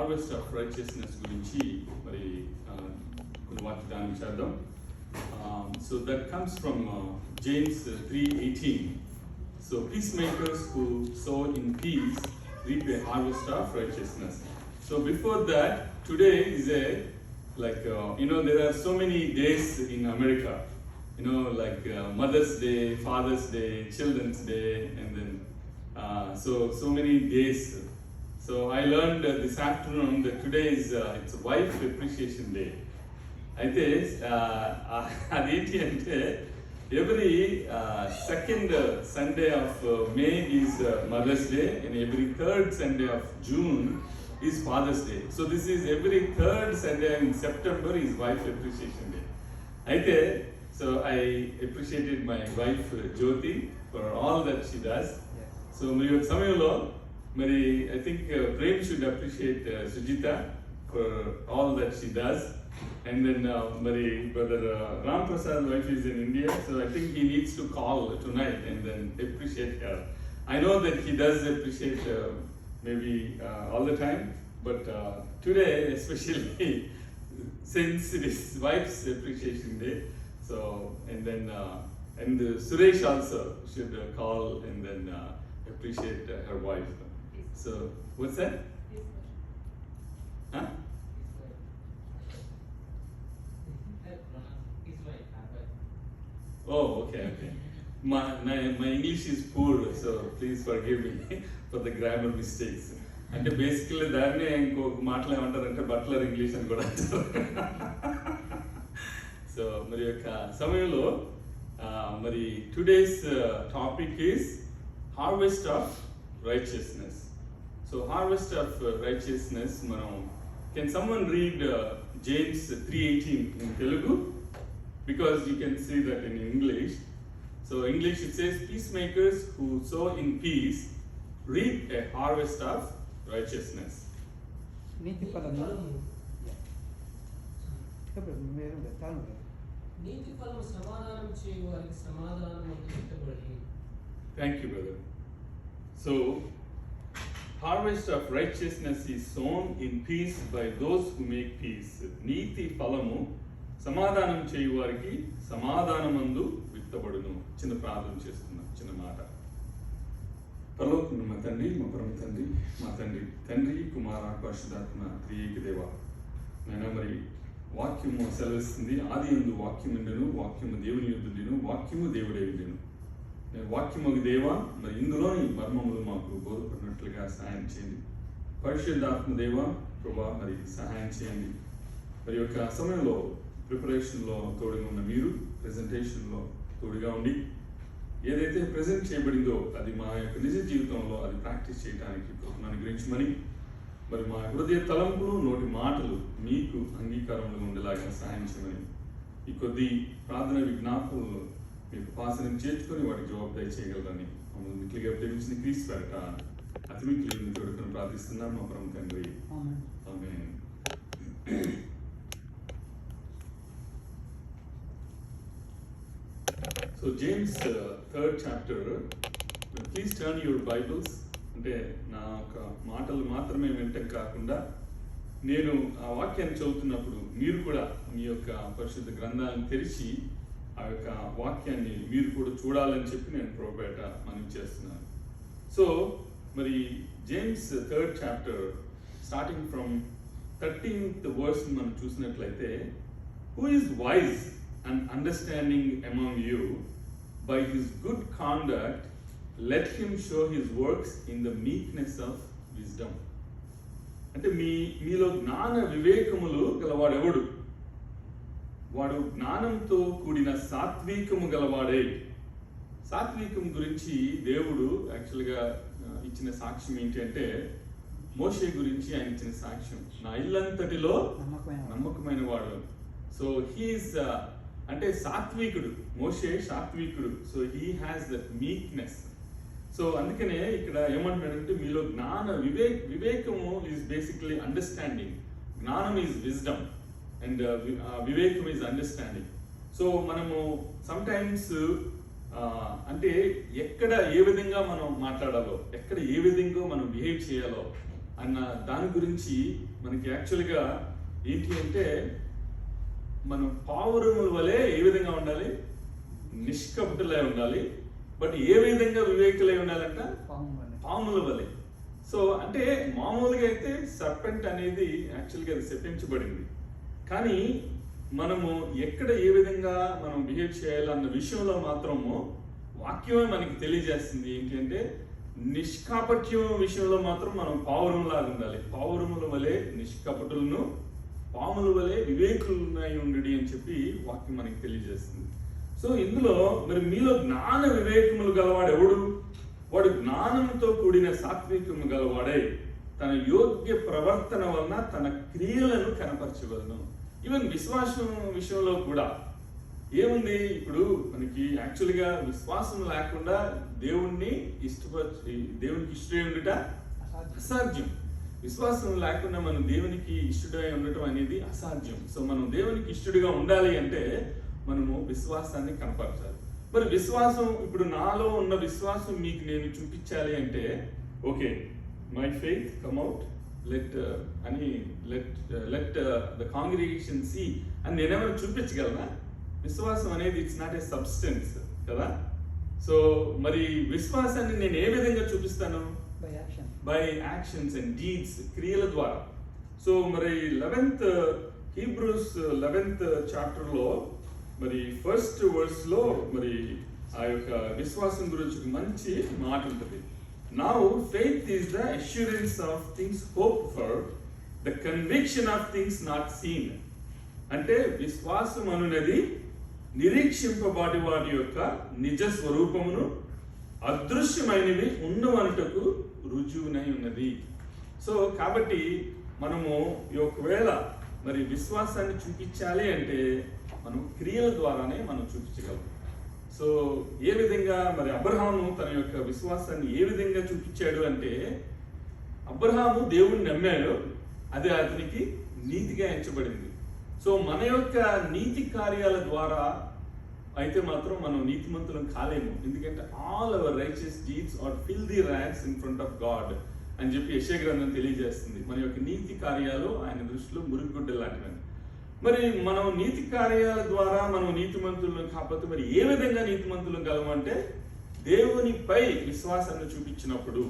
Harvest of righteousness గురించి మరి కొన్ని వాక్యాన్ని చేద్దాం. So that comes from James 3:18. So peacemakers who sow in peace reap a harvest of righteousness. So before that, today is a there are so many days in America. Mother's Day, Father's Day, Children's Day, and then so many days. So I learned this afternoon that today is it's Wife Appreciation Day. అయితే అదేంటి అంటే every second Sunday of May is mother's day and every third Sunday of June is father's day. So this is every third Sunday in September is wife appreciation day. అయితే so I appreciated my wife Jyothi for all that she does. So మరి ఒక సమయంలో మరి I think Prem should appreciate Sujitha for all that she does. And then brother Ram Prasad wife is in India, so I think he needs to call tonight and then appreciate her. I know that he does appreciate maybe all the time, but today especially since it is wife's appreciation day, so and then and Suresh also should call and then appreciate her wife. So what's that? Huh? Oh, okay. My English is poor, so please forgive me for the grammar mistakes. అంటే basically దాన్నే ఇంకొక మాటలు ఏమంటారంటే butler English అని కూడా అంటారు. So మరి యొక్క సమయంలో మరి today's topic is harvest of righteousness. So harvest of righteousness మనం can someone read James 3:18 in Telugu? Because you can see that in English. So English it says, peacemakers who sow in peace reap a harvest of righteousness. నీతి ఫలము సమాధానం చేయు వారికి సమాధానము ఇవ్వబడును. Thank you, brother. So harvest of righteousness is sown in peace by those who make peace. నీతి ఫలము సమాధానం చేయు వారికి సమాధానమందు విత్తబడును. చిన్న ప్రార్థన చేస్తున్నాం, చిన్న మాట. పరలోకమున్న మా తండ్రి, మా పరమ తండ్రి, మా తండ్రి కుమార పరిశుద్ధాత్మ త్రియేక దేవ, నేను మరి వాక్యము సెలవిస్తుంది, ఆది యందు వాక్యం ఉండెను, వాక్యము దేవుని యుద్ధుండెను, వాక్యము దేవుడే ఉండెను. నేను వాక్యము దేవ, మరి ఇందులోని మర్మములు మాకు బోధపడినట్లుగా సహాయం చేయండి. పరిశుద్ధాత్మ దేవ ప్రభా మరి సహాయం చేయండి. మరి యొక్క సమయంలో ప్రిపరేషన్లో తోడుగా ఉన్న మీరు ప్రెజెంటేషన్లో తోడుగా ఉండి ఏదైతే ప్రజెంట్ చేయబడిందో అది మా యొక్క నిజ జీవితంలో అది ప్రాక్టీస్ చేయడానికి కృపను అనుగ్రహించమని, మరి మా హృదయ తలంపులు నోటి మాటలు మీకు అంగీకారంలో ఉండేలాగా సహాయం చేయమని, ఈ కొద్ది ప్రార్థన విజ్ఞాపనలు మీకు పాసనం చేర్చుకొని వాటికి జవాబుదారి చేయగలరని మమ్మల్ని మిట్లుగా ప్రేమించిన క్రీస్తు పేరట అతి మిక్కిలి తోడుకొని ప్రార్థిస్తున్నాం మా పరమ తండ్రి. ఆమేన్. So James 3rd chapter, please turn your Bibles. అంటే నా ఒక మాటలు మాత్రమే వినటం కాకుండా నేను ఆ వాక్యాన్ని చదువుతున్నప్పుడు మీరు కూడా మీ యొక్క పరిశుద్ధ గ్రంథాలను తెరిచి ఆ యొక్క వాక్యాన్ని మీరు కూడా చూడాలని చెప్పి నేను ప్రభుపేట మనవి చేస్తున్నాను. సో మరి James 3rd chapter starting from 13th verse మనం చూసినట్లయితే, who is wise and understanding among you? By his good conduct let him show his works in the meekness of wisdom. అంటే మీలో జ్ఞాన వివేకములు గలవాడెవడు? వాడు జ్ఞానంతో కూడిన సాత్వికము గలవాడే. సాత్వికం గురించి దేవుడు యాక్చువల్గా ఇచ్చిన సాక్ష్యం ఏంటి అంటే, మోషే గురించి ఆయన ఇచ్చిన సాక్ష్యం, నా ఇల్లంతటిలో నమ్మకమైన వాడు. సో హీఈస్ అంటే సాత్వికుడు, మోషే సాత్వికుడు. So he has that meekness. So అందుకనే ఇక్కడ ఏమంటున్నాడంటే మీలో జ్ఞాన వివేకము ఈజ్ బేసిక్లీ అండర్స్టాండింగ్. జ్ఞానం ఈజ్ విజ్డమ్ అండ్ వివేకం ఈజ్ అండర్స్టాండింగ్. సో మనము సమ్టైమ్స్ అంటే ఎక్కడ ఏ విధంగా మనం మాట్లాడాలో, ఎక్కడ ఏ విధంగా మనం బిహేవ్ చేయాలో అన్న దాని గురించి మనకి యాక్చువల్గా ఏంటి అంటే మనం పావురముల వలె ఏ విధంగా ఉండాలి, నిష్కపటులై ఉండాలి. బట్ ఏ విధంగా వివేకులై ఉండాలంట, పాముల వలె. సో అంటే మామూలుగా అయితే సర్పెంట్ అనేది యాక్చువల్గా అది శపించబడింది, కానీ మనము ఎక్కడ ఏ విధంగా మనం బిహేవ్ చేయాలన్న విషయంలో మాత్రము వాక్యమే మనకి తెలియజేస్తుంది. ఏంటి అంటే నిష్కాపట్యం విషయంలో మాత్రం మనం పావురంలాగా ఉండాలి. పావురముల వలె నిష్కపటులను, పాముల వలె వివేకులున్నాయి ఉండి అని చెప్పి వాక్యం మనకి తెలియజేస్తుంది. సో ఇందులో మరి మీలో జ్ఞాన వివేకములు గలవాడు ఎవడు? వాడు జ్ఞానంతో కూడిన సాత్వికము గలవాడై తన యోగ్య ప్రవర్తన వలన తన క్రియలను కనపరచవలను. ఈవెన్ విశ్వాసం విషయంలో కూడా ఏముంది, ఇప్పుడు మనకి యాక్చువల్గా విశ్వాసం లేకుండా దేవునికి ఇష్టమై ఉండట అసాధ్యం. విశ్వాసం లేకుండా మనం దేవునికి ఇష్టడై ఉండటం అనేది అసాధ్యం. సో మనం దేవునికి ఇష్టడిగా ఉండాలి అంటే మనము విశ్వాసాన్ని కనపరచాలి. మరి విశ్వాసం, ఇప్పుడు నాలో ఉన్న విశ్వాసం మీకు నేను చూపించాలి అంటే okay, my faith come out, let the congregation see అని నేనేమైనా చూపించగలనా? విశ్వాసం అనేది ఇట్స్ నాట్ ఏ సబ్స్టెన్స్ కదా. సో మరి విశ్వాసాన్ని నేను ఏ విధంగా చూపిస్తాను? బై యాక్షన్స్ అండ్ డీడ్స్, క్రియల ద్వారా. సో మరి 11th హీబ్రూస్ 11th చాప్టర్లో మరి 1st వర్స్లో మరి ఆ యొక్క విశ్వాసం గురించి ఒక మంచి మాట ఉంటుంది. Now faith is the assurance of things hope for, the conviction of things not seen. అంటే విశ్వాసం అనున్నది నిరీక్షింపబడి వాటి యొక్క నిజ స్వరూపమును, అదృశ్యమైనవి ఉన్నవనుటకు రుజువునై ఉన్నది. సో కాబట్టి మనము ఒకవేళ మరి విశ్వాసాన్ని చూపించాలి అంటే మనం క్రియల ద్వారానే మనం చూపించగలం. సో ఏ విధంగా మరి అబ్రహాము తన యొక్క విశ్వాసాన్ని ఏ విధంగా చూపించాడు అంటే, అబ్రహాము దేవుణ్ణి నమ్మాడు, అది అతనికి నీతిగా ఎంచబడింది. సో మన యొక్క నీతి కార్యాల ద్వారా అయితే మాత్రం మనం నీతిమంతులం కాలేము. ఎందుకంటే all our righteous deeds are filthy rags in front of God అని చెప్పి యెషయా గ్రంథం తెలియజేస్తుంది. మన యొక్క నీతి కార్యాలు ఆయన దృష్టిలో మురుగుగుడ్డ లాంటివి. మరి మనం నీతి కార్యాల ద్వారా మనం నీతిమంతులను కాకపోతే మరి ఏ విధంగా నీతిమంతులు కలమంటే, దేవునిపై విశ్వాసాన్ని చూపించినప్పుడు,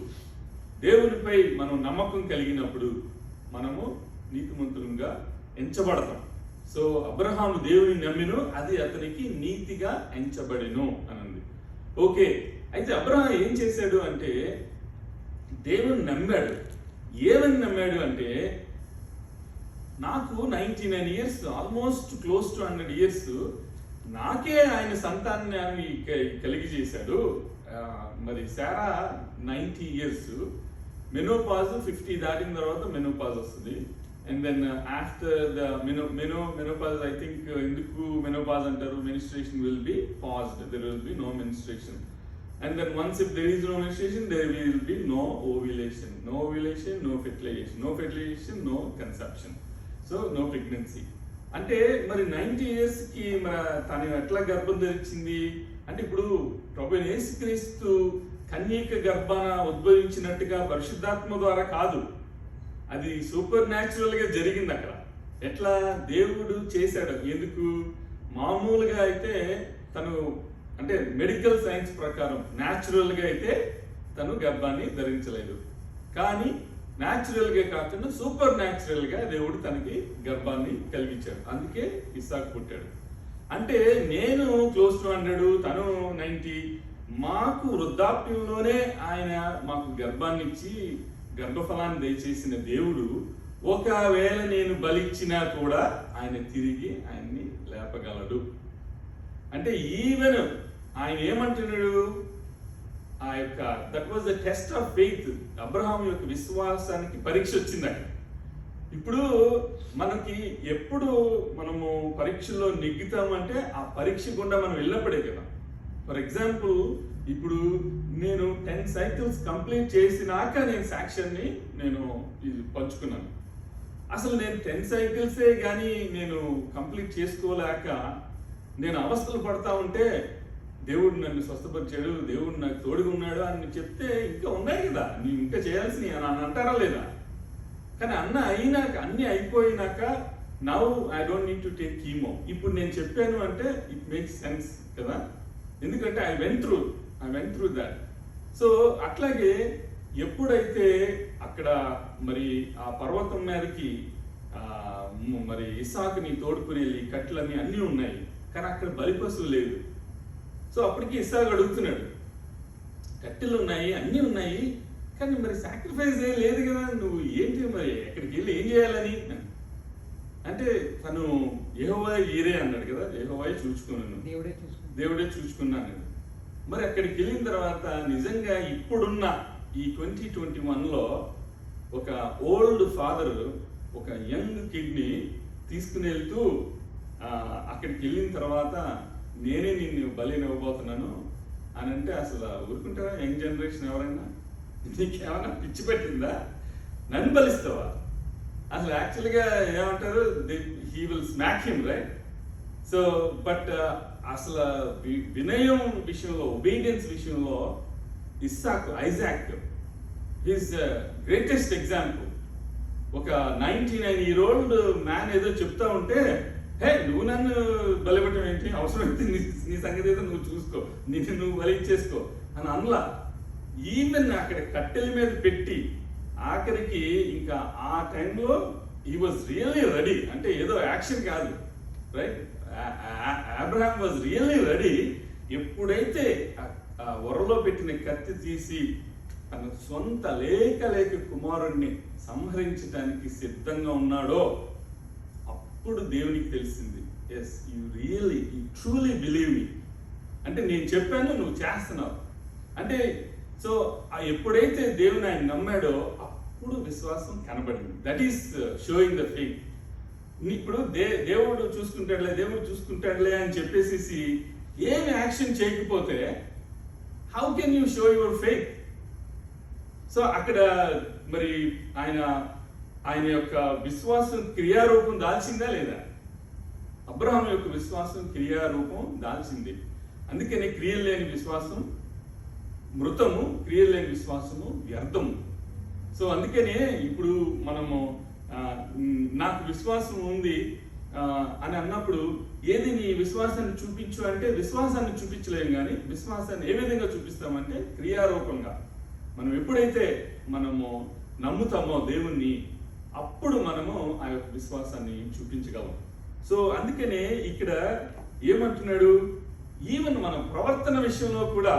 దేవునిపై మనం నమ్మకం కలిగినప్పుడు మనము నీతిమంతులుగా ఎంచబడతాం. సో అబ్రహాము దేవుని నమ్మిను, అది అతనికి నీతిగా ఎంచబడిను అనంది. ఓకే, అయితే అబ్రహాం ఏం చేశాడు అంటే దేవుని నమ్మాడు. ఏమని నమ్మాడు అంటే, నాకు 99 years, almost close to 100 years నాకే ఆయన సంతానాన్ని కలిగి చేశాడు. మరి సారా 90 years, మెనోపాజ్ 50 దాటిన తర్వాత మెనోపాజ్ వస్తుంది. And then after the menopause I think ఎందుకు మెనోపాజ్ అంటారు, menstruation will be paused, there will be no menstruation. And then once if there is no menstruation, there will be no ovulation. No ovulation, no fertilization. No fertilization, no conception. So no pregnancy. అంటే మరి 90 years కి తను ఎట్లా గర్భం ధరించింది అంటే, ఇప్పుడు ప్రభువైన యేసుక్రీస్తు కన్యక గర్భాన ఉద్భవించినట్టుగా పరిశుద్ధాత్మ ద్వారా కాదు, అది సూపర్ న్యాచురల్ గా జరిగింది అక్కడ. ఎట్లా దేవుడు చేశాడు. ఎందుకు మామూలుగా అయితే తను అంటే మెడికల్ సైన్స్ ప్రకారం న్యాచురల్గా అయితే తను గర్భాన్ని ధరించలేదు, కానీ న్యాచురల్గా కాకుండా సూపర్ న్యాచురల్గా దేవుడు తనకి గర్భాన్ని కలిగించాడు. అందుకే ఇస్సాకు పుట్టాడు. అంటే నేను క్లోజ్ టు 100, తను 90, మాకు వృద్ధాప్యంలోనే ఆయన మాకు గర్భాన్ని ఇచ్చి గర్భఫలాన్ని దయచేసిన దేవుడు ఒకవేళ నేను బలిచ్చినా కూడా ఆయన తిరిగి ఆయన్ని లేపగలడు. అంటే ఈవెన్ ఆయన ఏమంటున్నాడు, ఆ యొక్క that was the test of faith, Abraham యొక్క విశ్వాసానికి పరీక్ష వచ్చింది అక్కడ. ఇప్పుడు మనకి ఎప్పుడు మనము పరీక్షలో నెగ్గుతామంటే ఆ పరీక్ష గుండా మనం వెళ్ళినప్పుడే కదా. ఫర్ ఎగ్జాంపుల్, ఇప్పుడు నేను 10 cycles కంప్లీట్ చేసినాక నేను సాక్ష్యాన్ని నేను పంచుకున్నాను. అసలు నేను 10 cycles కానీ నేను కంప్లీట్ చేసుకోలేక నేను అవస్థలు పడతా ఉంటే, దేవుడు నన్ను స్వస్థపరిచాడు, దేవుడు నాకు తోడుగా ఉన్నాడు అని చెప్తే ఇంకా ఉన్నాయి కదా, నీవు ఇంకా చేయాల్సినవి అని అంటారా లేదా? కానీ అయినాక అన్నీ అయిపోయినాక now I don't need to take chemo. ఇప్పుడు నేను చెప్పాను అంటే ఇట్ మేక్స్ సెన్స్ కదా, ఎందుకంటే I went through that. So అట్లాగే ఎప్పుడైతే అక్కడ మరి ఆ పర్వతం మీదకి మరి ఇస్సాకుని తోడుకుని వెళ్ళి కట్లన్నీ అన్నీ ఉన్నాయి, కానీ అక్కడ బలిపశువు లేదు. సో అప్పటికి ఇస్సాకు అడుగుతున్నాడు, కట్టెలు ఉన్నాయి అన్నీ ఉన్నాయి కానీ మరి సాక్రిఫైస్ ఏం లేదు కదా, నువ్వు ఏంటి మరి ఎక్కడికి వెళ్ళి ఏం చేయాలని అంటే తను యెహోవా ఈరే అన్నాడు కదా, యెహోవాయే చూసుకున్నాను, దేవుడే చూసుకున్నాను. మరి అక్కడికి వెళ్ళిన తర్వాత నిజంగా ఇప్పుడున్న ఈ 2021లో ఒక ఓల్డ్ ఫాదర్ ఒక యంగ్ కిడ్ని తీసుకుని వెళ్తూ అక్కడికి వెళ్ళిన తర్వాత నేనే నిన్ను బలినివ్వబోతున్నాను అని అంటే అసలు ఊరుకుంటారా యంగ్ జనరేషన్? ఎవరైనా నీకేమైనా పిచ్చి పెట్టిందా, నన్ను బలిస్తావా? అసలు యాక్చువల్గా ఏమంటారు, he will smack him right. So but అసలు వినయం విషయంలో, ఒబీడియన్స్ విషయంలో ఐజాక్ హిస్ గ్రేటెస్ట్ ఎగ్జాంపుల్. ఒక 99-year-old మ్యాన్ ఏదో చెప్తా ఉంటే, హే నువ్వు నన్ను బలిపట్టం ఏంటి, అవసరమైతే నీ సంగతి ఏదో నువ్వు చూసుకో, నువ్వు బలి ఇచ్చేసుకో అని అనలా. ఈవెన్ అక్కడ కట్టెల మీద పెట్టి ఆఖరికి ఇంకా ఆ టైంలో హీ వాజ్ రియల్లీ రెడీ, అంటే ఏదో యాక్షన్ కాదు right. Abraham was really ready. ఎప్పుడైతే వరలో పెట్టిన కత్తి తీసి తన సొంత లేక కుమారుణ్ణి సంహరించడానికి సిద్ధంగా ఉన్నాడో అప్పుడు దేవునికి తెలిసింది, yes you truly believe me, అంటే నేను చెప్పాను నువ్వు చేస్తున్నావు అంటే. సో ఎప్పుడైతే దేవుని ఆయన నమ్మాడో అప్పుడు విశ్వాసం కనబడింది. That is showing the faith. ఇప్పుడు దేవుడు చూసుకుంటాడులే అని చెప్పేసి ఏమి యాక్షన్ చేయకపోతే how can you show your faith? So అక్కడ మరి ఆయన యొక్క విశ్వాసం క్రియారూపం దాల్చిందా లేదా? అబ్రహాం యొక్క విశ్వాసం క్రియారూపం దాల్చింది. అందుకని క్రియలు లేని విశ్వాసం మృతము, క్రియలు లేని విశ్వాసము వ్యర్థము. సో అందుకనే ఇప్పుడు మనము నాకు విశ్వాసం ఉంది అని అన్నప్పుడు ఏది నీ విశ్వాసాన్ని చూపించు అంటే విశ్వాసాన్ని చూపించలేము, కానీ విశ్వాసాన్ని ఏ విధంగా చూపిస్తామంటే క్రియారూపంగా. మనం ఎప్పుడైతే మనము నమ్ముతామో దేవుణ్ణి అప్పుడు మనము ఆ యొక్క విశ్వాసాన్ని చూపించగలం. సో అందుకనే ఇక్కడ ఏమంటున్నాడు, ఈవెన్ మన ప్రవర్తన విషయంలో కూడా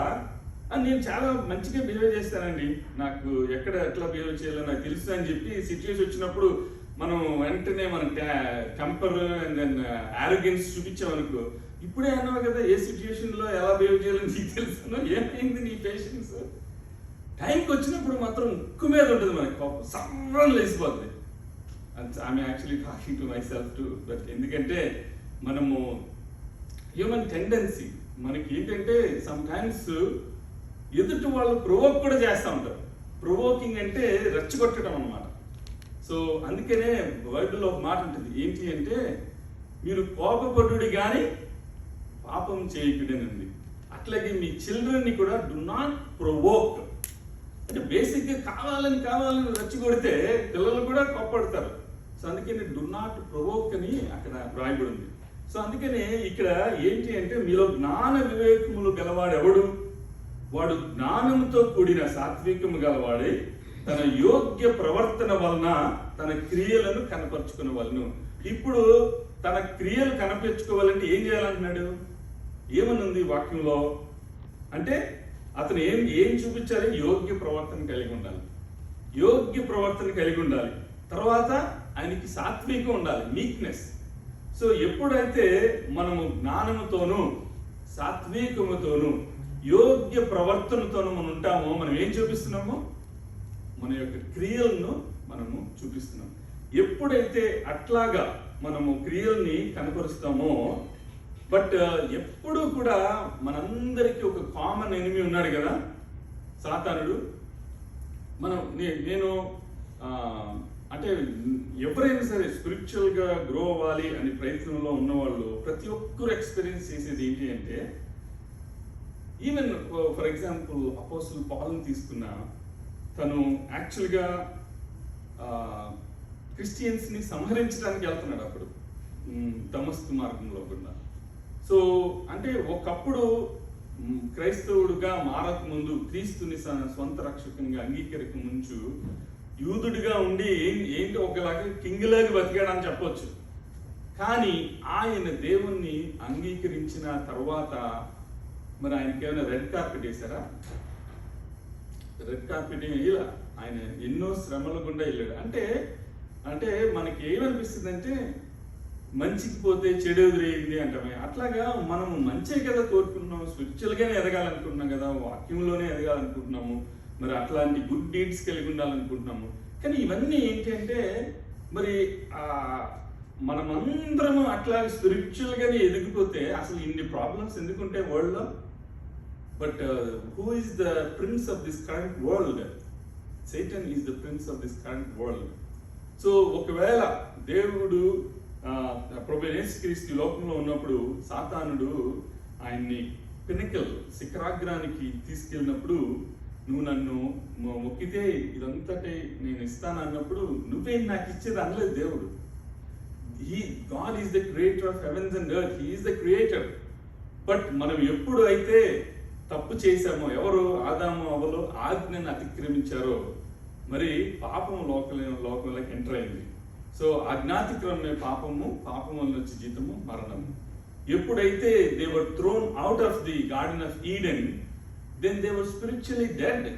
నేను చాలా మంచిగా బిహేవ్ చేస్తానండి, నాకు ఎక్కడ ఎట్లా బిహేవ్ చేయాలో నాకు తెలుసు అని చెప్పి సిచ్యువేషన్ వచ్చినప్పుడు మనం వెంటనే మన టెంపర్ అండ్ దెన్ ఆరోగెన్స్ చూపించామనుకో, ఇప్పుడే అన్నావు కదా ఏ సిచ్యువేషన్లో ఎలా బిహేవ్ చేయాలో నీకు తెలుసు, ఏమైంది నీ పేషెన్స్? టైంకి వచ్చినప్పుడు మాత్రం ఉక్కు మీద ఉంటుంది మనకి, కోపం సర్వం లేసిపోతుంది. I'm actually talking to myself too. But ఎందుకంటే మనము హ్యూమన్ టెండెన్సీ మనకి ఏంటంటే సమ్ టైమ్స్ ఎదుటి వాళ్ళు ప్రొవోక్ కూడా చేస్తూ ఉంటారు. ప్రొవోకింగ్ అంటే రెచ్చగొట్టడం అన్నమాట. సో అందుకనే బైబిల్లో ఒక మాట ఉంటుంది, ఏంటి అంటే మీరు కోపపడుడి కానీ పాపం చేయకుడని ఉంది. అట్లాగే మీ చిల్డ్రన్ని కూడా డు నాట్ ప్రొవోక్, అంటే బేసిక్గా కావాలని రెచ్చగొడితే పిల్లలు కూడా కోపడతారు. సో అందుకని డు నాట్ ప్రొవోక్ అని అక్కడ రాయబడి ఉంది. సో అందుకనే ఇక్కడ ఏంటి అంటే మీలో జ్ఞాన వివేకములు గలవాడు ఎవడు, వాడు జ్ఞానంతో కూడిన సాత్వికము గలవాడై తన యోగ్య ప్రవర్తన వలన తన క్రియలను కనపరుచుకునవలను. ఇప్పుడు తన క్రియలు కనపరుచుకోవాలంటే ఏం చేయాలంటున్నాడు? ఏమనుంది వాక్యంలో అంటే అతను ఏం చూపించాలి? యోగ్య ప్రవర్తన కలిగి ఉండాలి, యోగ్య ప్రవర్తన కలిగి ఉండాలి. తర్వాత ఆయనకి సాత్వికం ఉండాలి, మీక్నెస్. సో ఎప్పుడైతే మనము జ్ఞానముతోనూ సాత్వికముతోనూ యోగ్య ప్రవర్తనతోనూ మనం ఉంటామో మనం ఏం చూపిస్తున్నామో మన యొక్క క్రియలను మనము చూపిస్తున్నాం. ఎప్పుడైతే అట్లాగా మనము క్రియల్ని కనపరుస్తామో, బట్ ఎప్పుడూ కూడా మనందరికీ ఒక కామన్ ఎనిమీ ఉన్నాడు కదా, సాతానుడు. నేను అంటే ఎవరైనా సరే స్పిరిచువల్గా గ్రో అవ్వాలి అనే ప్రయత్నంలో ఉన్నవాళ్ళు ప్రతి ఒక్కరు ఎక్స్పీరియన్స్ చేసేది ఏంటి అంటే, ఈవెన్ ఫర్ ఎగ్జాంపుల్ అపోస్టల్ పౌల్ని తీసుకున్నా, తను యాక్చువల్గా క్రిస్టియన్స్ని సంహరించడానికి వెళ్తున్నాడు అప్పుడు దమస్కు మార్గంలో కూడా. సో అంటే ఒకప్పుడు క్రైస్తవుడుగా మారకముందు, క్రీస్తుని స్వంత రక్షకునిగా అంగీకరిక ముందు యూదుడిగా ఉండి ఏంటి ఒకలాగా కింగ్లాగా బతికాడని చెప్పొచ్చు. కానీ ఆయన దేవుణ్ణి అంగీకరించిన తర్వాత మరి ఆయనకి ఏమైనా రెడ్ కార్పెట్ వేశారా? రెడ్ కార్పెట్ ఏమి వేయలా. ఆయన ఎన్నో శ్రమల గుండా వెళ్ళాడు. అంటే మనకి ఏమనిపిస్తుంది అంటే మంచికి పోతే చెడు ఎదురైంది అంటామే. అట్లాగా మనము మంచే కదా కోరుకుంటున్నాము, స్పిరిచువల్గానే ఎదగాలనుకుంటున్నాం కదా, వాక్యంలోనే ఎదగాలనుకుంటున్నాము, మరి అట్లాంటి గుడ్ డీడ్స్ కలిగి ఉండాలనుకుంటున్నాము. కానీ ఇవన్నీ ఏంటి అంటే మరి మనమందరము అట్లా స్పిరిచువల్గానే ఎదిగిపోతే అసలు ఇన్ని ప్రాబ్లమ్స్ ఎందుకుంటాయి వరల్డ్లో? But who is the prince of this current world? Satan is the prince of this current world. So ఒకవేళ దేవుడు ప్రభు యేసుక్రీస్తు లోకంలో ఉన్నప్పుడు సాతానుడు ఆయన్ని పినకల్ శిఖరాగ్రానికి తీసుకెళ్ళినప్పుడు నువ్వు నన్ను మొక్కితే ఇదంతటే నేను ఇస్తాను అన్నప్పుడు నువ్వేం నాకు ఇచ్చేది అనలేదు దేవుడు. God is the creator of heavens and earth. He is the creator. But మనం ఎప్పుడు అయితే తప్పు చేశామో, ఎవరు ఆదాము అవ్వలు ఆజ్ఞను అతిక్రమించారో మరి పాపం లోకంలోకి ఎంటర్ అయింది. సో అజ్ఞాతిక్రమే పాపము, పాపం వల్ల వచ్చే జీతము మరణము. ఎప్పుడైతే they were thrown out of the garden of Eden, then they were spiritually dead.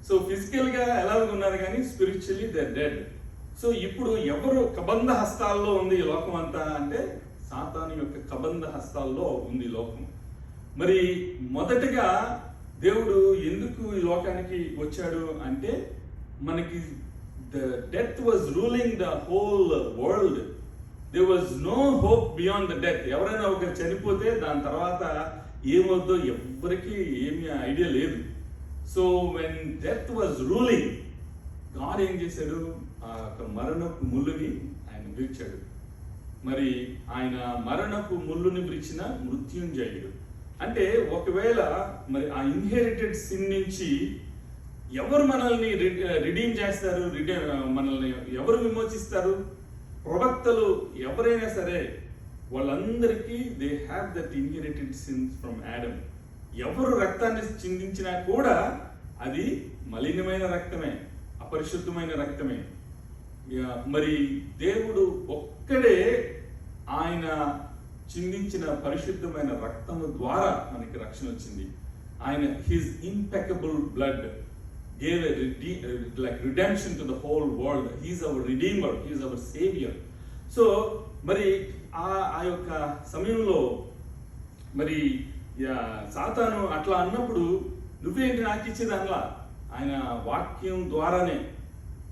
So ఫిజికల్గా ఎలా ఉన్నారు కానీ స్పిరిచువల్లీ దే డెడ్. సో ఇప్పుడు ఎవరు కబంధ హస్తాల్లో ఉంది ఈ లోకం అంతా అంటే సాతాను యొక్క కబంధ హస్తాల్లో ఉంది లోకం. మరి మొదటగా దేవుడు ఎందుకు ఈ లోకానికి వచ్చాడు అంటే మనకి the death was ruling the whole world. There was no hope beyond the death. ఎవరైనా ఒకరు చనిపోతే దాని తర్వాత ఏమవుద్దో ఎవ్వరికి ఏమీ ఐడియా లేదు. So when death was ruling, God ఏం చేశాడు? ఆ మరణపు ముళ్ళుని ఆయన విరిచాడు. మరి ఆయన మరణపు ముళ్ళుని విరిచిన మృత్యుంజయుడు. అంటే ఒకవేళ మరి ఆ ఇన్హెరిటెడ్ సిన్ నుంచి ఎవరు మనల్ని రిడీమ్ చేస్తారు? మనల్ని ఎవరు విమోచిస్తారు? ప్రవక్తలు ఎవరైనా సరే వాళ్ళందరికీ they have that inherited since from Adam. ఎవరు రక్తాన్ని చిందించినా కూడా అది మలినమైన రక్తమే, అపరిశుద్ధమైన రక్తమే. మరి దేవుడు ఒక్కడే ఆయన చిందించిన పరిశుద్ధమైన రక్తము ద్వారా మనకి రక్షణ వచ్చింది. ఆయన his impeccable blood gave like redemption to the whole world. He is our redeemer, he is our savior. So మరి ఆ యొక్క సమయంలో మరి సాతాను అట్లా అన్నప్పుడు నువ్వేంటి నాకు ఇచ్చేది అనలా. ఆయన వాక్యం ద్వారానే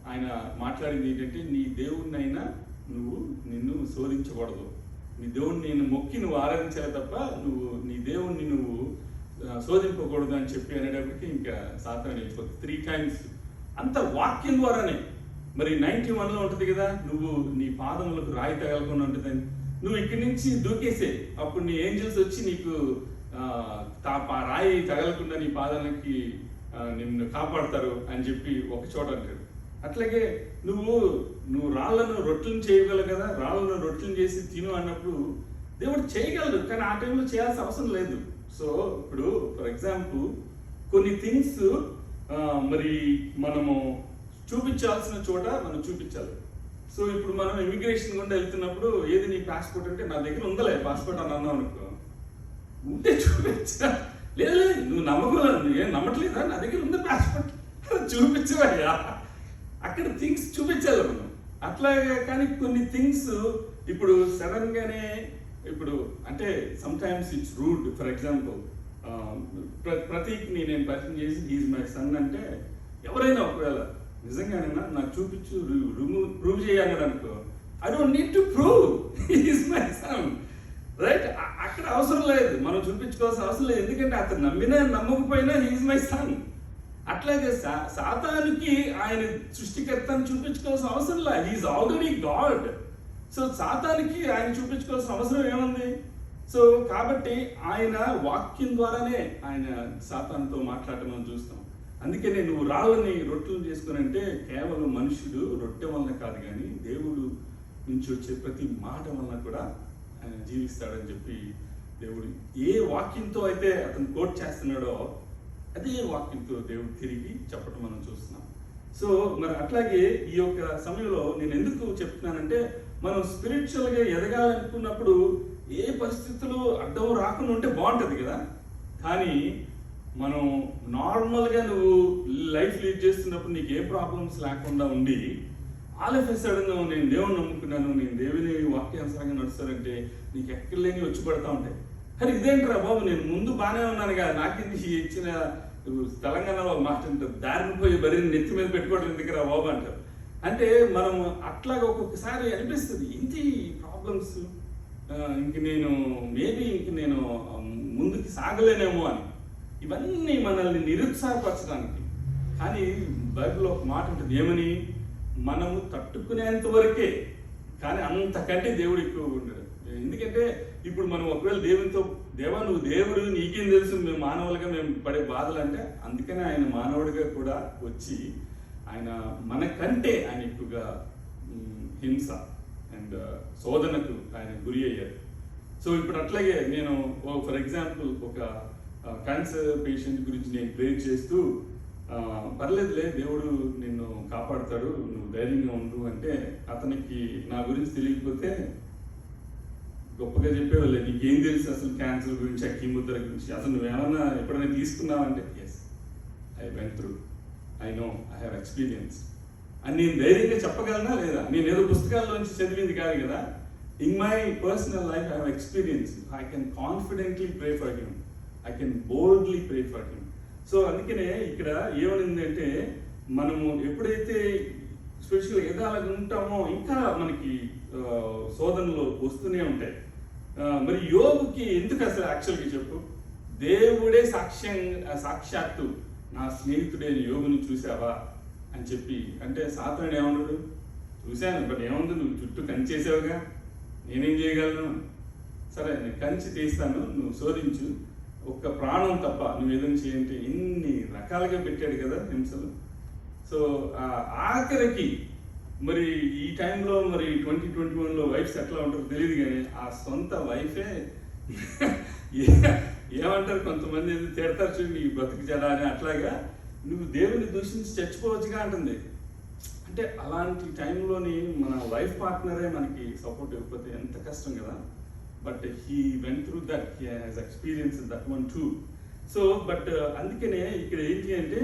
ఆయన మాట్లాడింది ఏంటంటే నీ దేవుణ్ణైనా నిన్ను శోధించకూడదు, నీ దేవుణ్ణి నేను మొక్కి నువ్వు ఆరాధించాలి తప్ప నీ దేవుణ్ణి నువ్వు శోధింపకూడదు అని చెప్పి అనేటప్పటికి ఇంకా సాతాను వెళ్ళిపోతుంది 3 times. అంత వాక్యం ద్వారానే. మరి 91లో ఉంటుంది కదా, నువ్వు నీ పాదములకు రాయి తగలకుండా ఉంటుందని. నువ్వు ఇక్కడి నుంచి దూకేసే, అప్పుడు నీ ఏంజల్స్ వచ్చి నీకు రాయి తగలకుండా నీ పాదాలకి నిన్ను కాపాడతారు అని చెప్పి ఒక చోట అంటాడు. అట్లాగే నువ్వు రాళ్లను రొట్టెలను చేయగలవు కదా, రాళ్లను రొట్టెలను చేసి తిను అన్నప్పుడు దేవుడు చేయగలడు, కానీ ఆ టైంలో చేయాల్సిన అవసరం లేదు. సో ఇప్పుడు ఫర్ ఎగ్జాంపుల్ కొన్ని థింగ్స్ మరి మనము చూపించాల్సిన చోట మనం చూపించాలి. సో ఇప్పుడు మనం ఇమిగ్రేషన్ గుండా వెళ్తున్నప్పుడు ఏది నీ పాస్పోర్ట్ అంటే నా దగ్గర ఉందలే పాస్పోర్ట్ అని అన్నావు అనుకో, ఉంటే చూపించా. లేదు నువ్వు నమ్మట్లేదా, నా దగ్గర ఉంది పాస్పోర్ట్, చూపించవయ్యా. అక్కడ థింగ్స్ చూపించాలి మనం అట్లాగే. కానీ కొన్ని థింగ్స్ ఇప్పుడు సడన్ గానే ఇప్పుడు అంటే sometimes it's rude. For example ప్రతీక్ని నేను పరిచయం చేసి హీజ్ మై సన్ అంటే ఎవరైనా ఒకవేళ నిజంగానైనా నాకు చూపించు ప్రూవ్ చేయాలని అనుకో, I don't need to prove he's my son, right? అక్కడ అవసరం లేదు, మనం చూపించుకోవాల్సిన అవసరం లేదు. ఎందుకంటే అతను నమ్మకపోయినా హీజ్ మై సన్. అట్లాగే సాతానుకి ఆయన సృష్టికర్తను చూపించుకోవాల్సిన అవసరం లేదు, హీఈస్ ఆల్రెడీ గాడ్. సో సాతానికి ఆయన చూపించుకోవాల్సిన అవసరం ఏముంది? సో కాబట్టి ఆయన వాక్యం ద్వారానే ఆయన సాతానుతో మాట్లాడటం మనం చూస్తాం. అందుకనే నువ్వు రాళ్ళని రొట్టెలు చేసుకుని అంటే కేవలం మనుషుడు రొట్టె వలన కాదు, కానీ దేవుడు నుంచి వచ్చే ప్రతి మాట వలన కూడా ఆయన జీవిస్తాడని చెప్పి దేవుడు ఏ వాక్యంతో అయితే అతను కోట్ చేస్తున్నాడో అదే వాక్యంతో దేవుడు తిరిగి చెప్పడం మనం చూస్తున్నాం. సో మరి అట్లాగే ఈ యొక్క సమయంలో నేను ఎందుకు చెప్తున్నానంటే, మనం స్పిరిచువల్గా ఎదగాలనుకున్నప్పుడు ఏ పరిస్థితులు అడ్డం రాకుండా ఉంటే బాగుంటుంది కదా. కానీ మనం నార్మల్గా నువ్వు లైఫ్ లీడ్ చేస్తున్నప్పుడు నీకు ఏ ప్రాబ్లమ్స్ లేకుండా ఉండి ఆల్ ఆఫ్ ఎ సడన్ నేను దేవుని నమ్ముకున్నాను, నేను దేవుని వాక్యానుసారంగా నడుస్తానంటే నీకు ఎక్కడ లేని వచ్చి పడతా ఉంటాయి. కానీ ఇదేంట్రా బాబు, నేను ముందు బాగానే ఉన్నాను కదా, నాకెందుకు ఇచ్చిన తెలంగాణలో ఒక మాట అంటారు, దారిని పోయి బరిని నెత్తి మీద పెట్టుకోవడం ఎందుకురా బాబు అంటారు. అంటే మనం అట్లాగా ఒక్కొక్కసారి అనిపిస్తుంది ఇంటి ప్రాబ్లమ్స్ ఇంక నేను ముందుకు సాగలేనేమో అని. ఇవన్నీ మనల్ని నిరుత్సాహపరచడానికి. కానీ బైబిల్లో ఒక మాట ఉంటుంది, ఏమని, మనము తట్టుకునేంత వరకే, కానీ అంతకంటే దేవుడు ఎక్కువ ఉండడు. ఎందుకంటే ఇప్పుడు మనం ఒకవేళ దేవునితో, దేవా నువ్వు దేవుడు నీకేం తెలుసు, మేము మానవులుగా మేము పడే బాధలు అంటే, అందుకనే ఆయన మానవుడిగా కూడా వచ్చి ఆయన మనకంటే ఆయన ఎక్కువగా హింస అండ్ శోధనకు ఆయన గురి అయ్యారు. సో ఇప్పుడు అట్లాగే నేను ఫర్ ఎగ్జాంపుల్ ఒక క్యాన్సర్ పేషెంట్ గురించి నేను ప్రేర్ చేస్తూ పర్లేదులే దేవుడు నిన్ను కాపాడుతాడు, నువ్వు ధైర్యంగా ఉండు అంటే, అతనికి నా గురించి తెలియకపోతే గొప్పగా చెప్పేవాళ్ళే, నీకేం తెలుసు అసలు క్యాన్సర్ గురించి, ఆ కీమోథెరపీ గురించి, అసలు నువ్వేమన్నా ఎప్పుడైనా తీసుకున్నావంటే, yes I went through, I know, I have experience అని నేను ధైర్యంగా చెప్పగలనా లేదా? నేను ఏదో పుస్తకాల్లోంచి చదివింది కాదు కదా. In my personal life I have experience. I can confidently pray for him, I can boldly pray for him. So అందుకనే ఇక్కడ ఏమనిందంటే, మనము ఎప్పుడైతే స్పెషల్గా ఎదాలని ఉంటామో ఇంకా మనకి శోధనలు వస్తూనే ఉంటాయి. మరి యోగుకి ఎందుకు అసలు యాక్చువల్గా చెప్పు, దేవుడే సాక్షాత్తు నా స్నేహితుడైన యోగుని చూసావా అని చెప్పి అంటే, సాతానుడు ఏమన్నాడు, చూశాను బట్ ఏముంది, నువ్వు చుట్టూ కంచి చేసావుగా, నేనేం చేయగలను, సరే నేను కంచి తీస్తాను, నువ్వు శోధించు, ఒక్క ప్రాణం తప్ప నువ్వు ఏదైనా చేయంటే, ఇన్ని రకాలుగా పెట్టాడు కదా హింసలు. సో ఆఖరికి మరి ఈ టైంలో మరి 2021లో వైఫ్స్ ఎట్లా ఉంటారో తెలియదు, కానీ ఆ సొంత వైఫే ఏమంటారు, కొంతమంది తిడతారు చూడు, నీ బ్రతుకు జడ అని, అట్లాగా నువ్వు దేవుని దూషించి చచ్చిపోవచ్చుగా అంటుంది. అంటే అలాంటి టైంలోని మన లైఫ్ పార్ట్నరే మనకి సపోర్ట్ ఇవ్వకపోతే ఎంత కష్టం కదా. But he went through that, he has experience that one two. So but అందుకనే ఇక్కడ ఏంటి అంటే,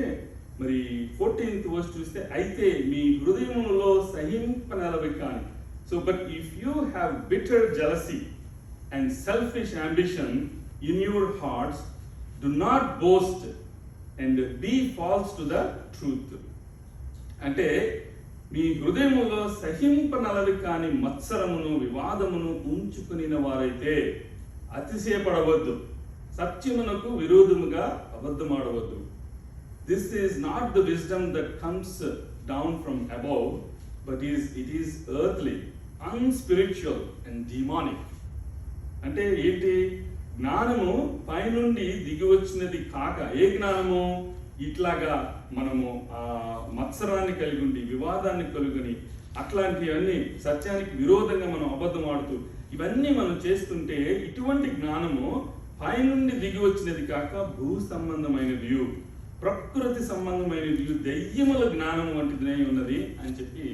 మరి 14th వర్స్ చూస్తే, అయితే మీ హృదయములో సహింపనలవి కాని. So but if you have bitter jealousy and selfish ambition in your hearts, do not boast and be false to the truth. అంటే మీ హృదయములో సహింపనలవి కాని మత్సరమును వివాదమును ఉంచుకునిన వారైతే అతిశయపడవద్దు, సత్యమునకు విరోధముగా అబద్ధమాడవద్దు. This is not the wisdom that comes down from above, but it is earthly, unspiritual and demonic. అంటే ఏంటి, జ్ఞానము పైనుండి దిగి వచ్చినది కాక, ఏ జ్ఞానము, ఇట్లాగా మనము ఆ మత్సరాన్ని కలిగి ఉండి వివాదాన్ని కలుగుని అట్లాంటివన్నీ సత్యానికి విరోధంగా మనం అబద్ధం ఆడుతూ ఇవన్నీ మనం చేస్తుంటే, ఇటువంటి జ్ఞానము పైనుండి దిగి వచ్చినది కాక భూ సంబంధమైనది, ప్రకృతి సంబంధమైనది, దెయ్యముల జ్ఞానం వంటిదినే ఉన్నది అని చెప్పి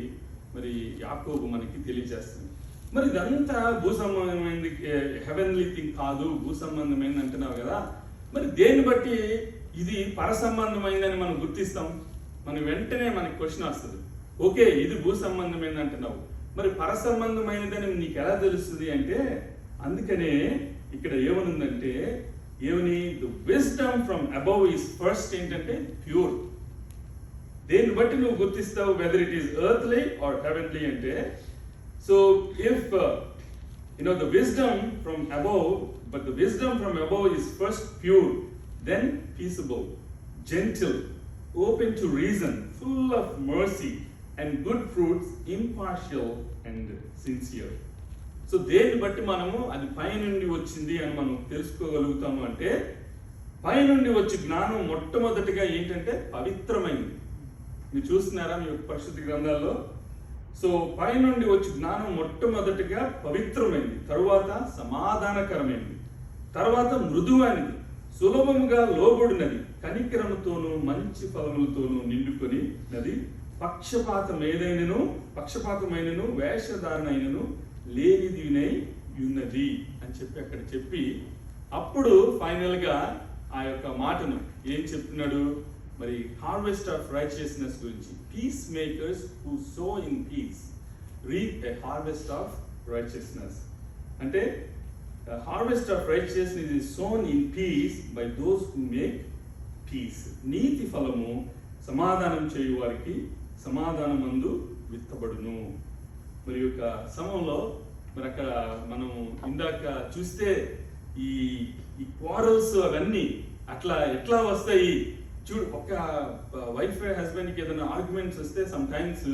మరి యాకోబు మనకి తెలియజేస్తుంది. మరి ఇదంతా భూ సంబంధమైనది, హెవెన్లీ థింగ్ కాదు, భూ సంబంధమైనది అంటున్నావు కదా. మరి దేన్ని బట్టి ఇది పర సంబంధమైందని మనం గుర్తిస్తాం? మనం వెంటనే మనకి క్వశ్చన్ వస్తుంది, ఓకే ఇది భూ సంబంధమైనది అంటున్నావు, మరి పర సంబంధమైనదని నీకు ఎలా తెలుస్తుంది అంటే, అందుకనే ఇక్కడ ఏమనుందంటే, ఏమని, the wisdom from above is first ఏంటంటే ప్యూర్. దేన్ని బట్టి నువ్వు గుర్తిస్తావు whether it is earthly or heavenly అంటే, so if the wisdom from above, but the wisdom from above is first pure, then peaceable, gentle, open to reason, full of mercy and good fruits, impartial and sincere. So దేన్ని బట్టి మనము అది పైనుండి వచ్చింది అని మనం తెలుసుకోగలుగుతాము అంటే, పైనుండి వచ్చి జ్ఞానం మొట్టమొదటిగా ఏంటంటే పవిత్రమైంది. మీరు చూస్తున్నారా మీ పరిశుద్ధ గ్రంథాల్లో? సో పైనుండి వచ్చి జ్ఞానం మొట్టమొదటిగా పవిత్రమైంది, తరువాత సమాధానకరమైనది, తర్వాత మృదువైనది, సులభముగా లోబడినది, కనికరముతోనూ మంచి ఫలములతోనూ నిండుకొని నది, పక్షపాతమైనను వేషధారణైనను లేనిదినై ఉన్నది అని చెప్పి అక్కడ చెప్పి, అప్పుడు ఫైనల్ గా ఆ యొక్క మాటను ఏం చెప్తున్నాడు మరి, హార్వెస్ట్ ఆఫ్ రైచియస్నెస్ గురించి. Peace makers who sow in peace reap a harvest of righteousness. అంటే harvest of righteousness is sown in peace by those who make peace. నీతి ఫలము సమాధానం చేయు వారికి సమాధానమందు విత్తబడును. మరి యొక్క సమయంలో మరి అక్కడ మనం ఇందాక చూస్తే ఈ క్వారల్స్ అవన్నీ ఎట్లా వస్తాయి చూడు. ఒక వైఫ్ హస్బెండ్కి ఏదైనా ఆర్గ్యుమెంట్స్ వస్తే సమ్ టైమ్స్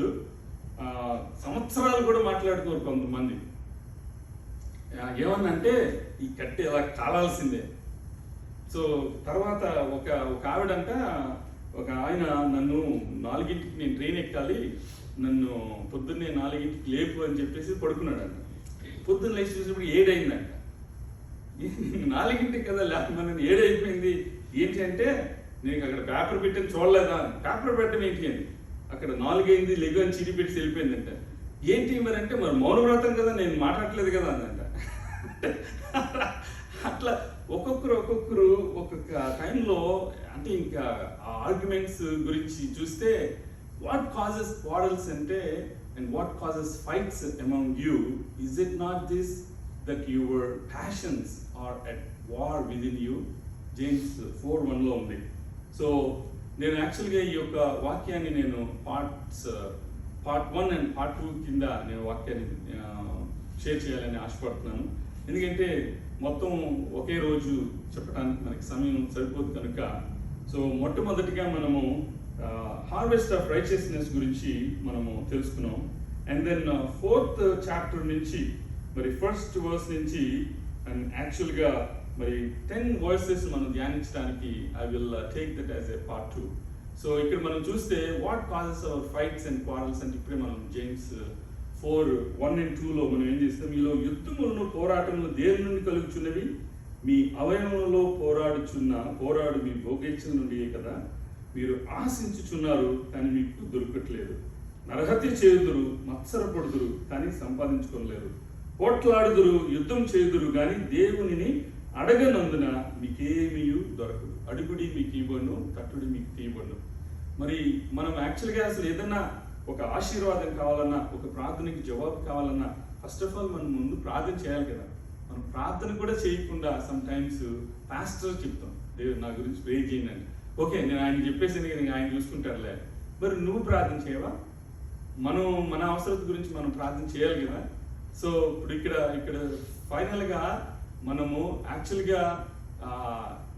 సంవత్సరాలు కూడా మాట్లాడుకోరు కొంతమంది. ఏమన్నంటే ఈ కట్టి అలా కాలాల్సిందే. సో తర్వాత ఒక ఆవిడంట, ఒక ఆయన నన్ను 4ంటికి నేను ట్రైన్ ఎక్కాలి, నన్ను పొద్దున్నే 4ంటికి లేపు అని చెప్పేసి పడుకున్నాడంట. పొద్దున్న లేచి చూసినప్పుడు 7 అయిందంట. 4ంటికి కదా లేకపోతే 7 అయిపోయింది. ఏంటి అంటే, నేను అక్కడ పేపర్ పెట్టని చూడలేదా? పేపర్ పెట్టడం ఏంటి అని, అక్కడ 4 అయింది లెగు అని చిరి పెట్టి వెళ్ళిపోయిందంట. ఏంటి మరి అంటే, మరి మౌనవ్రతం కదా, నేను మాట్లాడలేదు కదా అందంట. అట్లా ఒక్కొక్కరు ఒక్కొక్క టైంలో అంటే ఇంకా ఆ ఆర్గ్యుమెంట్స్ గురించి చూస్తే, వాట్ కాజెస్ క్వారల్స్ అంటే, and what causes fights among you? Is it not this that your passions are at war within you? James 4:1 ఉంది. సో నేను యాక్చువల్గా ఈ యొక్క వాక్యాన్ని నేను పార్ట్ 1 అండ్ పార్ట్ 2 కింద నేను వాక్యాన్ని షేర్ చేయాలని ఆశపడుతున్నాను. ఎందుకంటే మొత్తం ఒకే రోజు చెప్పడానికి మనకి సమయం సరిపోదు కనుక. సో మొట్టమొదటిగా మనము హార్వెస్ట్ ఆఫ్ రైచియస్నెస్ గురించి మనము తెలుసుకున్నాం. అండ్ దెన్ 4th చాప్టర్ నుంచి మరి 1st verse నుంచి అండ్ యాక్చువల్గా మరి 10 verses మనం ధ్యానించడానికి I will take that as a part 2. So ఇక్కడ మనం చూస్తే what causes our fights and quarrels అంటే, ఇప్పుడే మనం జేమ్స్ 4:1 and 2లో మనం ఏం చేస్తాం, మీలో యుద్ధములను పోరాటములు దేని నుండి కలుగుచున్నవి? మీ అవయవములలో పోరాడు మీ భోగేచ్ఛల నుండియే కదా. మీరు ఆశించుచున్నారు కానీ మీకు దొరకట్లేదు, నరహత్య చేయుదురు, మత్సరపడుదురు కానీ సంపాదించుకోలేరు, పోట్లాడుదురు, యుద్ధం చేయుదురు కానీ దేవునిని అడగనందున మీకేమీ దొరకదు. అడుగుడి మీకు ఇవ్వను, తట్టుడి మీకు తీయబడును. మరి మనం యాక్చువల్గా అసలు ఏదన్నా ఒక ఆశీర్వాదం కావాలన్నా, ఒక ప్రార్థనకి జవాబు కావాలన్నా, ఫస్ట్ ఆఫ్ ఆల్ మనం ముందు ప్రార్థన చేయాలి కదా. మనం ప్రార్థన కూడా చేయకుండా సమ్ టైమ్స్ పాస్టర్ చెప్తాం, దేవుడు నా గురించి ప్రే చేయండి. ఓకే, నేను ఆయన చెప్పేసి ఆయన చూసుకుంటారులే. మరి నువ్వు ప్రార్థన చేయవా? మన అవసరత గురించి మనం ప్రార్థన చేయాలి కదా. సో ఇప్పుడు ఇక్కడ ఫైనల్గా మనము యాక్చువల్గా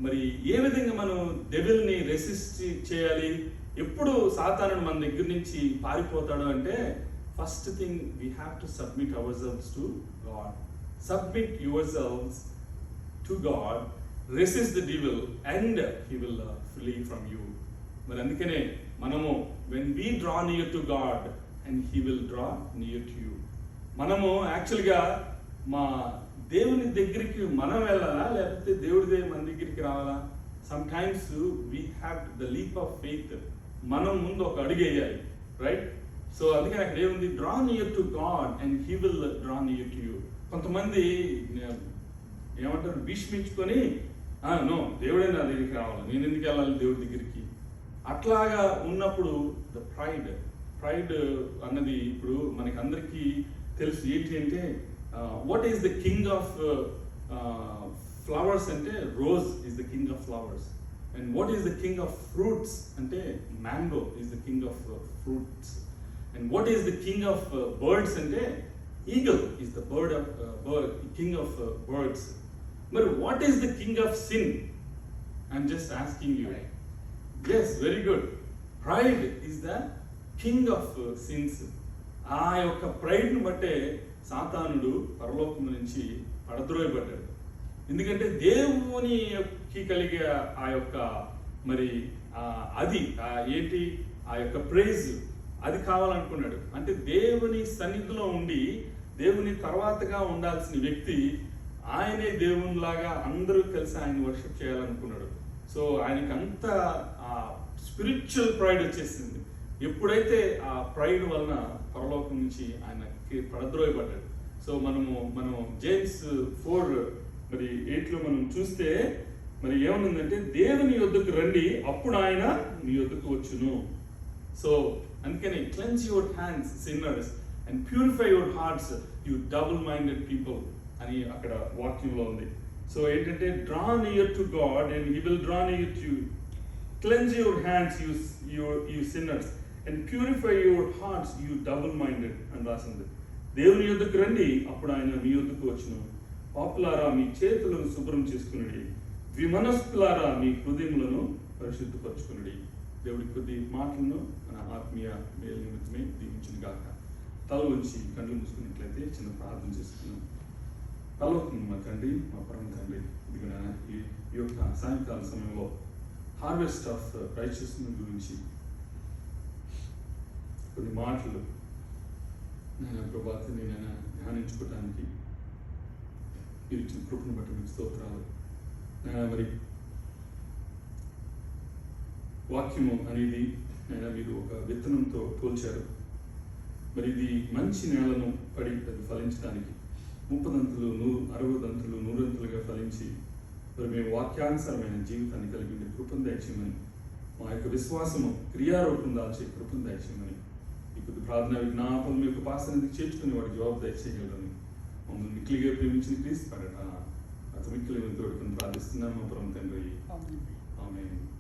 మరి ఏ విధంగా మనం డెవిల్ని రెసిస్ట్ చేయాలి, ఎప్పుడు సాతానుడు మన దగ్గర నుంచి పారిపోతాడు అంటే, first thing we have to submit ourselves to God. Submit yourselves to God, resist the devil and he will flee from you. మరి అందుకనే మనము when we draw near to God and he will draw near to you. మనము యాక్చువల్గా మా దేవుని దగ్గరికి మనం వెళ్ళాలా, లేకపోతే దేవుడి మన దగ్గరికి రావాలా? Some times we have the leap of faith. మనం ముందు ఒక అడుగు వేయాలి, రైట్? సో అందుకని అక్కడ ఏముంది, draw near to God and he will draw near to you. కొంతమంది ఏమంటారు, భీష్మించుకొని నో దేవుడే నా దగ్గరికి రావాలి, నేను ఎందుకు వెళ్ళాలి దేవుడి దగ్గరికి? అట్లాగా ఉన్నప్పుడు ద ప్రైడ్ అన్నది ఇప్పుడు మనకి అందరికీ తెలుసు. ఏంటి అంటే, what is the king of flowers అంటే, rose is the king of flowers. And what is the king of fruits అంటే, mango is the king of fruits. And what is the king of birds అంటే, eagle is the king of birds. మరి what is the king of sin? I'm just asking you. Yes, very good. Pride is the king of sins. ఆ యొక్క ప్రైడ్ను బట్టే సాతానుడు పరలోకం నుంచి పడద్రోయబడ్డాడు. ఎందుకంటే దేవుని కలిగే ఆ యొక్క మరి అది ఏంటి ఆ యొక్క ప్రైజ్ అది కావాలనుకున్నాడు. అంటే దేవుని సన్నిధిలో ఉండి దేవుని తర్వాతగా ఉండాల్సిన వ్యక్తి ఆయనే దేవునిలాగా అందరూ కలిసి ఆయన వర్షిప్ చేయాలనుకున్నాడు. సో ఆయనకి అంత స్పిరిచువల్ ప్రైడ్ వచ్చేసింది. ఎప్పుడైతే ఆ ప్రైడ్ వలన పరలోకం నుంచి ఆయనకి పడద్రోయబడ్డాడు. సో మనం జేమ్స్ 4:8 మనం చూస్తే మరి ఏమనుందంటే దేవుని యొద్దకు రండి అప్పుడు ఆయన మీ యొద్దకు వచ్చును. సో అందుకని cleanse your hands sinners and purify your hearts you double minded people అని అక్కడ వాక్యంలో ఉంది. సో ఏంటంటే draw near to God and he will draw near to you. Cleanse your hands you sinners and purify your hearts you double minded అని రాసింది. దేవుని యొద్దకు రండి అప్పుడు ఆయన మీ యొద్దకు వచ్చును. పాపులారా మీ చేతులను శుభ్రం చేసుకుని, విమనస్కులారా మీ హృదయములను పరిశుద్ధపరచుకుని. దేవుడి కొద్ది మాటలను మన ఆత్మీయ మేలు నిమిత్తమే దీవించును గాక. తల ఉంచి కళ్ళు మూసుకున్నట్లయితే చిన్న ప్రార్థన చేసుకున్నాం. పరలోకం మా తండ్రి, మా పరమ తండ్రి, ఇదిగో ఈ యొక్క సాయంకాల సమయంలో హార్వెస్ట్ ఆఫ్ రైచియస్నెస్ గురించి కొన్ని మాటలు నేను ప్రభాతాన్ని నేను ధ్యానించుకోవటానికి మీరు ఇచ్చిన కృపను బట్టి మీకు స్తోత్రాలు. నేను మరి వాక్యము అనేది నేను మీరు ఒక విత్తనంతో పోల్చారు. మరి ఇది మంచి నేలను పడి అది ఫలించడానికి 30 దంతులు 60 దంతులు 100 దంతులుగా ఫలించి మరి మేము వాక్యానుసారమైన జీవితాన్ని కలిగి ఉండే కృపను దయచేయమని, మా యొక్క విశ్వాసము క్రియారూపం దాల్చే కృపను దయచేయమని, ఇప్పుడు ప్రార్థన విజ్ఞాపన మీ యొక్క పాసనికి చేర్చుకుని వాడి జవాబు దయచేయగలరని మమ్మల్ని మిక్కిలిగా ప్రేమించిన క్రీస్తు పడట అతమిక్కులు తోడుకొని ప్రార్థిస్తున్నాము పరమ తండ్రి. ఆమేన్.